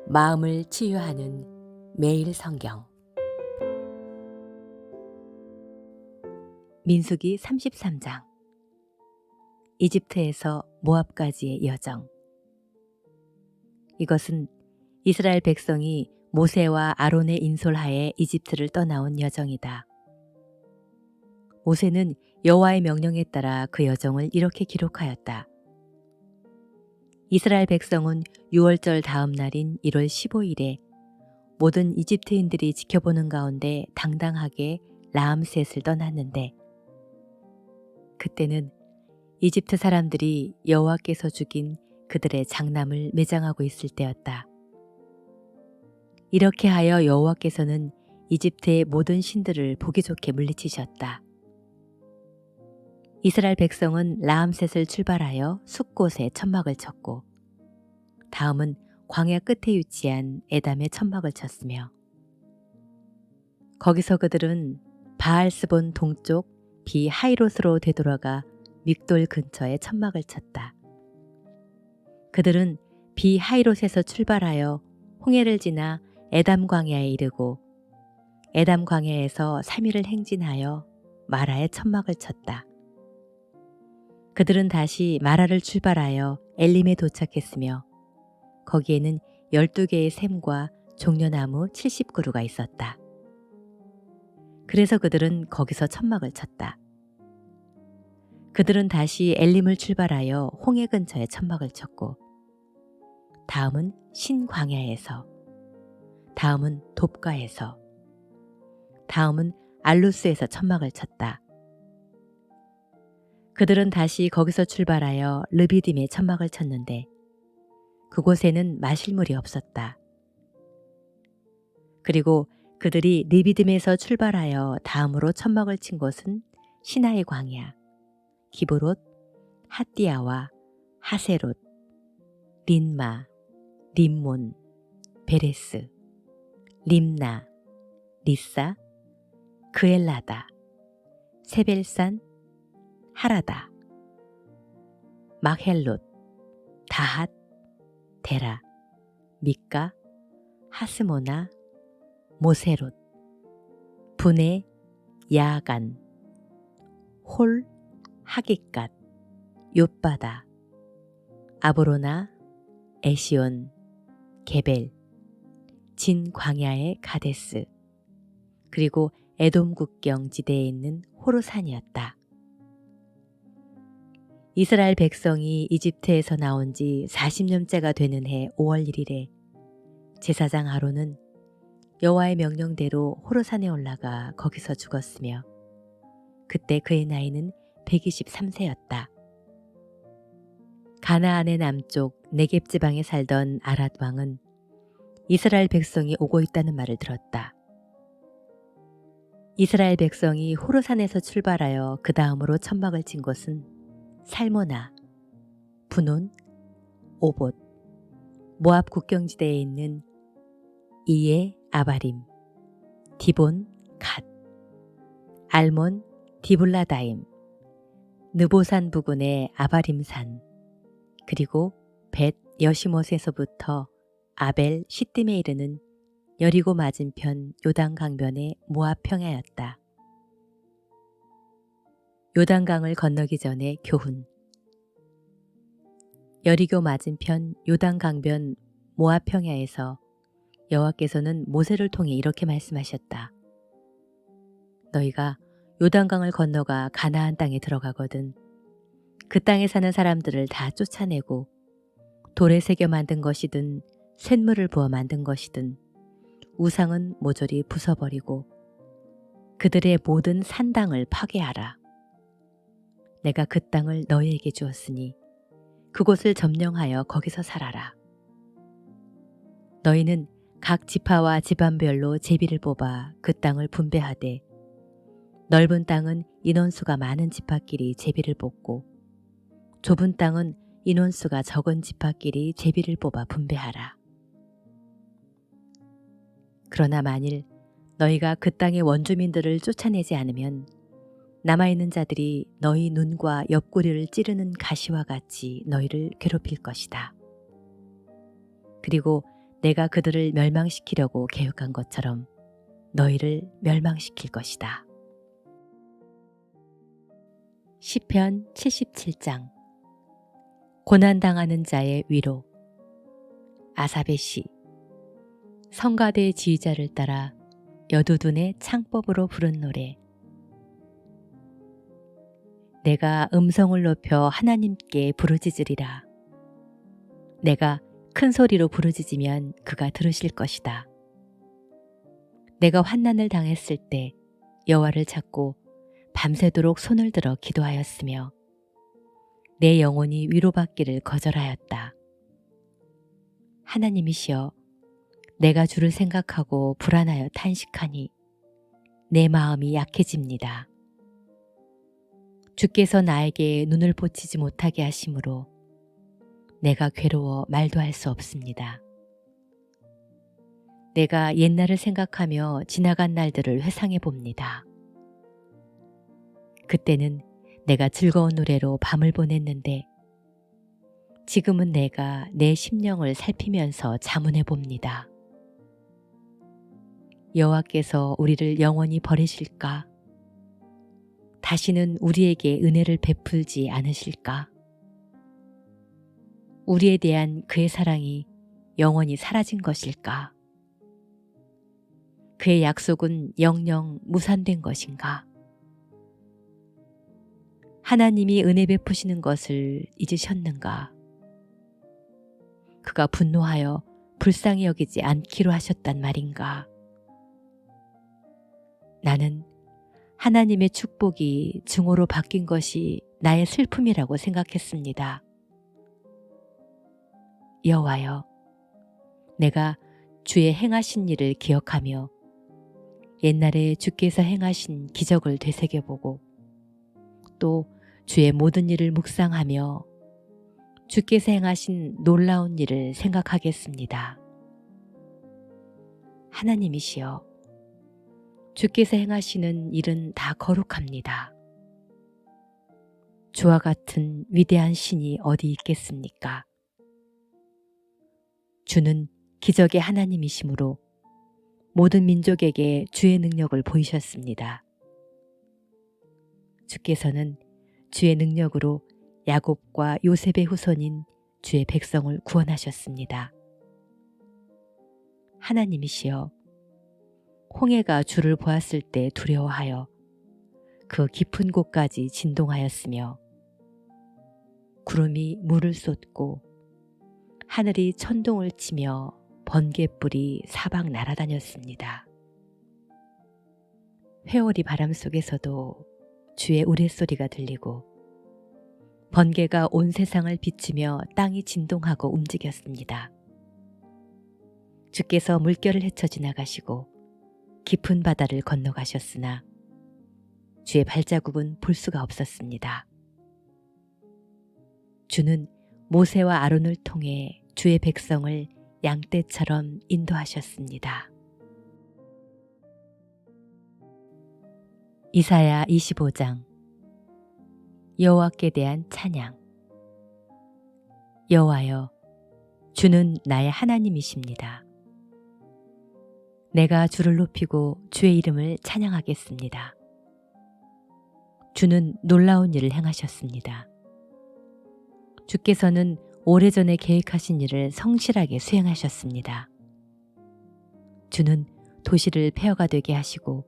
마음을 치유하는 매일 성경. 민수기 33장. 이집트에서 모압까지의 여정. 이것은 이스라엘 백성이 모세와 아론의 인솔하에 이집트를 떠나온 여정이다. 모세는 여호와의 명령에 따라 그 여정을 이렇게 기록하였다. 이스라엘 백성은 유월절 다음 날인 1월 15일에 모든 이집트인들이 지켜보는 가운데 당당하게 라암셋을 떠났는데, 그때는 이집트 사람들이 여호와께서 죽인 그들의 장남을 매장하고 있을 때였다. 이렇게 하여 여호와께서는 이집트의 모든 신들을 보기 좋게 물리치셨다. 이스라엘 백성은 라암셋을 출발하여 숲곳에 천막을 쳤고, 다음은 광야 끝에 위치한 에담에 천막을 쳤으며, 거기서 그들은 바알스본 동쪽 비하이롯으로 되돌아가 믹돌 근처에 천막을 쳤다. 그들은 비하이롯에서 출발하여 홍해를 지나 에담 광야에 이르고, 에담 광야에서 3일을 행진하여 마라에 천막을 쳤다. 그들은 다시 마라를 출발하여 엘림에 도착했으며, 거기에는 12개의 샘과 종려나무 70그루가 있었다. 그래서 그들은 거기서 천막을 쳤다. 그들은 다시 엘림을 출발하여 홍해 근처에 천막을 쳤고, 다음은 신광야에서, 다음은 돕가에서, 다음은 알루스에서 천막을 쳤다. 그들은 다시 거기서 출발하여 르비딤에 천막을 쳤는데, 그곳에는 마실 물이 없었다. 그리고 그들이 르비딤에서 출발하여 다음으로 천막을 친 곳은 시나이 광야, 기브롯, 핫디아와 하세롯, 린마, 림몬, 베레스, 림나, 리사, 그엘라다, 세벨산, 하라다, 막헬롯, 다핫, 데라, 미까, 하스모나, 모세롯, 분에, 야간, 홀, 하깃갓, 욥바다, 아브로나, 에시온, 게벨, 진 광야의 가데스, 그리고 에돔 국경 지대에 있는 호르산이었다. 이스라엘 백성이 이집트에서 나온 지 40년째가 되는 해 5월 1일에 제사장 아론은 여호와의 명령대로 호르산에 올라가 거기서 죽었으며, 그때 그의 나이는 123세였다. 가나안의 남쪽 네겝 지방에 살던 아랏 왕은 이스라엘 백성이 오고 있다는 말을 들었다. 이스라엘 백성이 호르산에서 출발하여 그 다음으로 천막을 친 곳은 살모나, 분온, 오봇, 모압 국경지대에 있는 이에 아바림, 디본, 갓, 알몬, 디블라다임, 느보산 부근의 아바림산, 그리고 벳 여시못에서부터 아벨 시딤에 이르는 여리고 맞은편 요단 강변의 모압 평야였다. 요단강을 건너기 전에 교훈. 여리고 맞은편 요단 강변 모압 평야에서 여호와께서는 모세를 통해 이렇게 말씀하셨다. 너희가 요단강을 건너가 가나안 땅에 들어가거든 그 땅에 사는 사람들을 다 쫓아내고, 돌에 새겨 만든 것이든 쇳물을 부어 만든 것이든 우상은 모조리 부숴버리고 그들의 모든 산당을 파괴하라. 내가 그 땅을 너희에게 주었으니 그곳을 점령하여 거기서 살아라. 너희는 각 지파와 집안별로 제비를 뽑아 그 땅을 분배하되, 넓은 땅은 인원수가 많은 지파끼리 제비를 뽑고, 좁은 땅은 인원수가 적은 지파끼리 제비를 뽑아 분배하라. 그러나 만일 너희가 그 땅의 원주민들을 쫓아내지 않으면 남아있는 자들이 너희 눈과 옆구리를 찌르는 가시와 같이 너희를 괴롭힐 것이다. 그리고 내가 그들을 멸망시키려고 계획한 것처럼 너희를 멸망시킬 것이다. 시편 77장. 고난당하는 자의 위로. 아삽의 시. 성가대의 지휘자를 따라 여두둔의 창법으로 부른 노래. 내가 음성을 높여 하나님께 부르짖으리라. 내가 큰 소리로 부르짖으면 그가 들으실 것이다. 내가 환난을 당했을 때 여호와를 찾고 밤새도록 손을 들어 기도하였으며 내 영혼이 위로받기를 거절하였다. 하나님이시여, 내가 주를 생각하고 불안하여 탄식하니 내 마음이 약해집니다. 주께서 나에게 눈을 보치지 못하게 하심으로 내가 괴로워 말도 할 수 없습니다. 내가 옛날을 생각하며 지나간 날들을 회상해 봅니다. 그때는 내가 즐거운 노래로 밤을 보냈는데 지금은 내가 내 심령을 살피면서 자문해 봅니다. 여호와께서 우리를 영원히 버리실까? 다시는 우리에게 은혜를 베풀지 않으실까? 우리에 대한 그의 사랑이 영원히 사라진 것일까? 그의 약속은 영영 무산된 것인가? 하나님이 은혜 베푸시는 것을 잊으셨는가? 그가 분노하여 불쌍히 여기지 않기로 하셨단 말인가? 나는 하나님의 축복이 증오로 바뀐 것이 나의 슬픔이라고 생각했습니다. 여호와여, 내가 주의 행하신 일을 기억하며 옛날에 주께서 행하신 기적을 되새겨보고 또 주의 모든 일을 묵상하며 주께서 행하신 놀라운 일을 생각하겠습니다. 하나님이시여, 주께서 행하시는 일은 다 거룩합니다. 주와 같은 위대한 신이 어디 있겠습니까? 주는 기적의 하나님이시므로 모든 민족에게 주의 능력을 보이셨습니다. 주께서는 주의 능력으로 야곱과 요셉의 후손인 주의 백성을 구원하셨습니다. 하나님이시여, 홍해가 주를 보았을 때 두려워하여 그 깊은 곳까지 진동하였으며 구름이 물을 쏟고 하늘이 천둥을 치며 번갯불이 사방 날아다녔습니다. 회오리 바람 속에서도 주의 우레소리가 들리고 번개가 온 세상을 비추며 땅이 진동하고 움직였습니다. 주께서 물결을 헤쳐 지나가시고 깊은 바다를 건너가셨으나 주의 발자국은 볼 수가 없었습니다. 주는 모세와 아론을 통해 주의 백성을 양떼처럼 인도하셨습니다. 이사야 25장. 여호와께 대한 찬양. 여호와여, 주는 나의 하나님이십니다. 내가 주를 높이고 주의 이름을 찬양하겠습니다. 주는 놀라운 일을 행하셨습니다. 주께서는 오래전에 계획하신 일을 성실하게 수행하셨습니다. 주는 도시를 폐허가 되게 하시고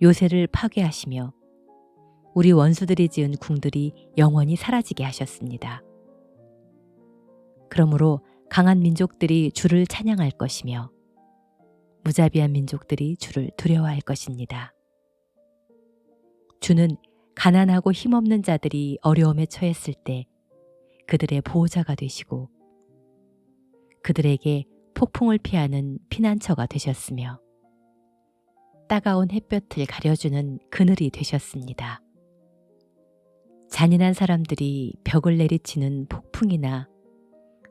요새를 파괴하시며 우리 원수들이 지은 궁들이 영원히 사라지게 하셨습니다. 그러므로 강한 민족들이 주를 찬양할 것이며 무자비한 민족들이 주를 두려워할 것입니다. 주는 가난하고 힘없는 자들이 어려움에 처했을 때 그들의 보호자가 되시고 그들에게 폭풍을 피하는 피난처가 되셨으며 따가운 햇볕을 가려주는 그늘이 되셨습니다. 잔인한 사람들이 벽을 내리치는 폭풍이나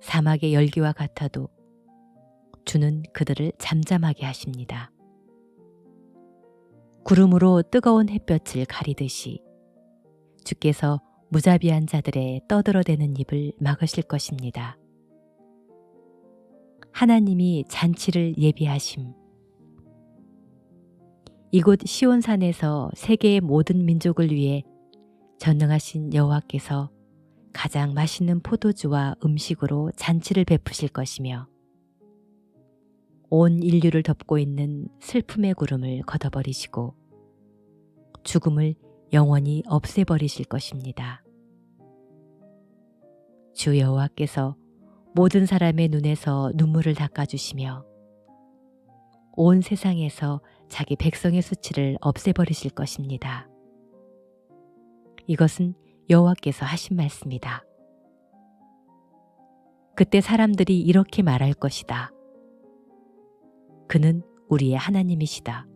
사막의 열기와 같아도 주는 그들을 잠잠하게 하십니다. 구름으로 뜨거운 햇볕을 가리듯이 주께서 무자비한 자들의 떠들어대는 입을 막으실 것입니다. 하나님이 잔치를 예비하심. 이곳 시온산에서 세계의 모든 민족을 위해 전능하신 여호와께서 가장 맛있는 포도주와 음식으로 잔치를 베푸실 것이며 온 인류를 덮고 있는 슬픔의 구름을 걷어버리시고 죽음을 영원히 없애버리실 것입니다. 주 여호와께서 모든 사람의 눈에서 눈물을 닦아주시며 온 세상에서 자기 백성의 수치를 없애버리실 것입니다. 이것은 여호와께서 하신 말씀이다. 그때 사람들이 이렇게 말할 것이다. 그는 우리의 하나님이시다.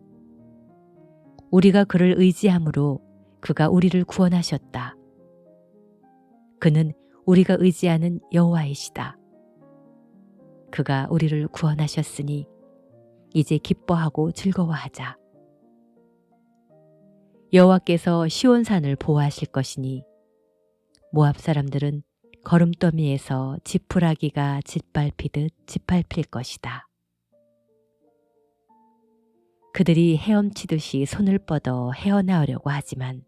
우리가 그를 의지함으로 그가 우리를 구원하셨다. 그는 우리가 의지하는 여호와이시다. 그가 우리를 구원하셨으니 이제 기뻐하고 즐거워하자. 여호와께서 시온산을 보호하실 것이니 모압 사람들은 거름더미에서 지푸라기가 짓밟히듯 짓밟힐 것이다. 그들이 헤엄치듯이 손을 뻗어 헤어나오려고 하지만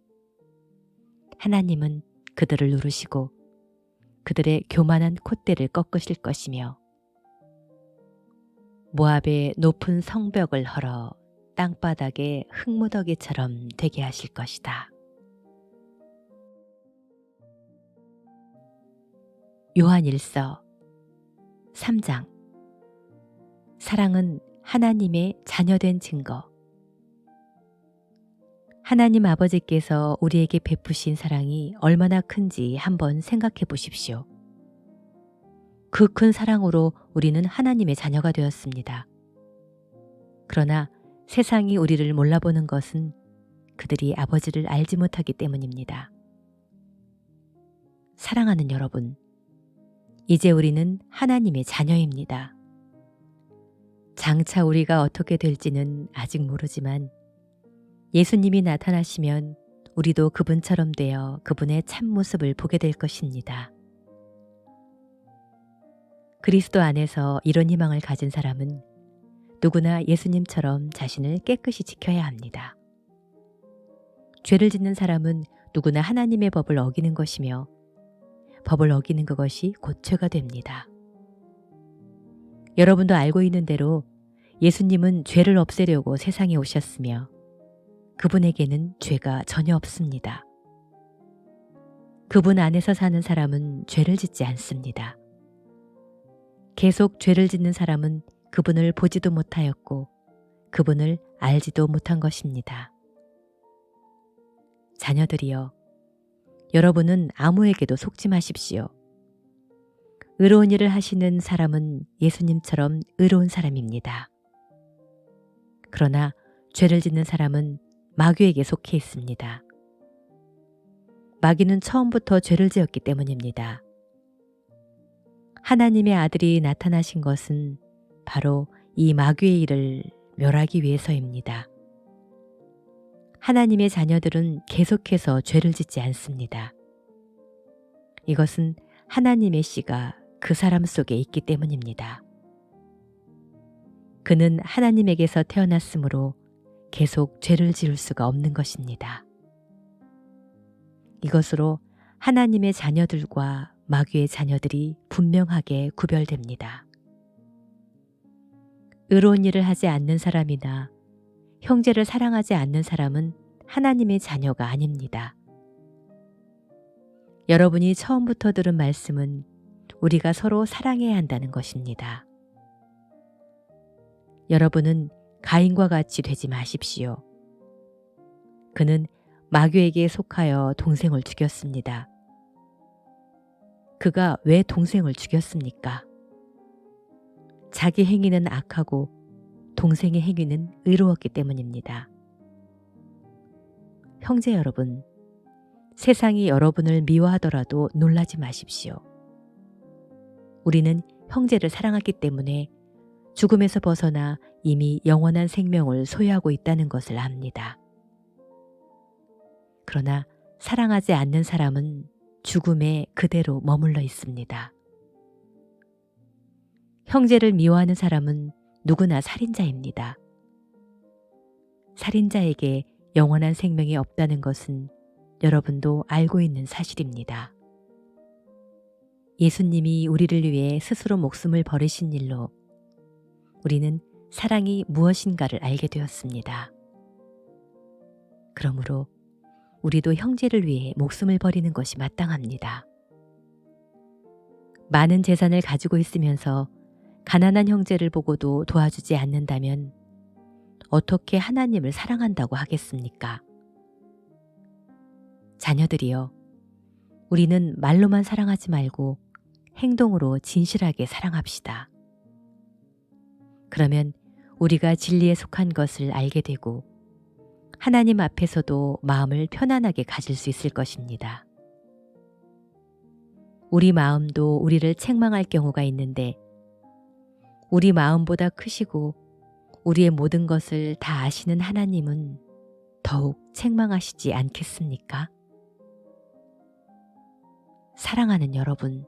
하나님은 그들을 누르시고 그들의 교만한 콧대를 꺾으실 것이며 모압의 높은 성벽을 헐어 땅바닥에 흙무더기처럼 되게 하실 것이다. 요한일서 3장. 사랑은 하나님의 자녀된 증거. 하나님 아버지께서 우리에게 베푸신 사랑이 얼마나 큰지 한번 생각해 보십시오. 그 큰 사랑으로 우리는 하나님의 자녀가 되었습니다. 그러나 세상이 우리를 몰라보는 것은 그들이 아버지를 알지 못하기 때문입니다. 사랑하는 여러분, 이제 우리는 하나님의 자녀입니다. 장차 우리가 어떻게 될지는 아직 모르지만 예수님이 나타나시면 우리도 그분처럼 되어 그분의 참모습을 보게 될 것입니다. 그리스도 안에서 이런 희망을 가진 사람은 누구나 예수님처럼 자신을 깨끗이 지켜야 합니다. 죄를 짓는 사람은 누구나 하나님의 법을 어기는 것이며 법을 어기는 그것이 곧 죄가 됩니다. 여러분도 알고 있는 대로 예수님은 죄를 없애려고 세상에 오셨으며 그분에게는 죄가 전혀 없습니다. 그분 안에서 사는 사람은 죄를 짓지 않습니다. 계속 죄를 짓는 사람은 그분을 보지도 못하였고 그분을 알지도 못한 것입니다. 자녀들이여, 여러분은 아무에게도 속지 마십시오. 의로운 일을 하시는 사람은 예수님처럼 의로운 사람입니다. 그러나 죄를 짓는 사람은 마귀에게 속해 있습니다. 마귀는 처음부터 죄를 지었기 때문입니다. 하나님의 아들이 나타나신 것은 바로 이 마귀의 일을 멸하기 위해서입니다. 하나님의 자녀들은 계속해서 죄를 짓지 않습니다. 이것은 하나님의 씨가 그 사람 속에 있기 때문입니다. 그는 하나님에게서 태어났으므로 계속 죄를 지을 수가 없는 것입니다. 이것으로 하나님의 자녀들과 마귀의 자녀들이 분명하게 구별됩니다. 의로운 일을 하지 않는 사람이나 형제를 사랑하지 않는 사람은 하나님의 자녀가 아닙니다. 여러분이 처음부터 들은 말씀은 우리가 서로 사랑해야 한다는 것입니다. 여러분은 가인과 같이 되지 마십시오. 그는 마귀에게 속하여 동생을 죽였습니다. 그가 왜 동생을 죽였습니까? 자기 행위는 악하고 동생의 행위는 의로웠기 때문입니다. 형제 여러분, 세상이 여러분을 미워하더라도 놀라지 마십시오. 우리는 형제를 사랑하기 때문에 죽음에서 벗어나 이미 영원한 생명을 소유하고 있다는 것을 압니다. 그러나 사랑하지 않는 사람은 죽음에 그대로 머물러 있습니다. 형제를 미워하는 사람은 누구나 살인자입니다. 살인자에게 영원한 생명이 없다는 것은 여러분도 알고 있는 사실입니다. 예수님이 우리를 위해 스스로 목숨을 버리신 일로 우리는 사랑이 무엇인가를 알게 되었습니다. 그러므로 우리도 형제를 위해 목숨을 버리는 것이 마땅합니다. 많은 재산을 가지고 있으면서 가난한 형제를 보고도 도와주지 않는다면 어떻게 하나님을 사랑한다고 하겠습니까? 자녀들이여, 우리는 말로만 사랑하지 말고 행동으로 진실하게 사랑합시다. 그러면 우리가 진리에 속한 것을 알게 되고 하나님 앞에서도 마음을 편안하게 가질 수 있을 것입니다. 우리 마음도 우리를 책망할 경우가 있는데 우리 마음보다 크시고 우리의 모든 것을 다 아시는 하나님은 더욱 책망하시지 않겠습니까? 사랑하는 여러분,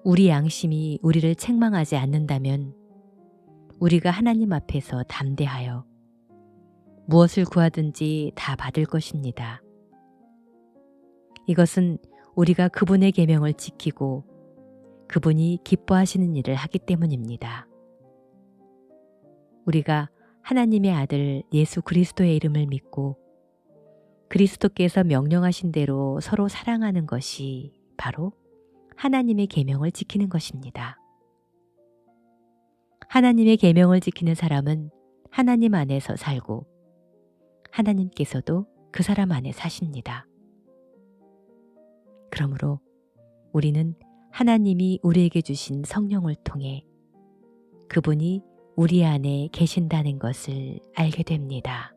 우리 양심이 우리를 책망하지 않는다면 우리가 하나님 앞에서 담대하여 무엇을 구하든지 다 받을 것입니다. 이것은 우리가 그분의 계명을 지키고 그분이 기뻐하시는 일을 하기 때문입니다. 우리가 하나님의 아들 예수 그리스도의 이름을 믿고 그리스도께서 명령하신 대로 서로 사랑하는 것이 바로 하나님의 계명을 지키는 것입니다. 하나님의 계명을 지키는 사람은 하나님 안에서 살고 하나님께서도 그 사람 안에 사십니다. 그러므로 우리는 하나님이 우리에게 주신 성령을 통해 그분이 우리 안에 계신다는 것을 알게 됩니다.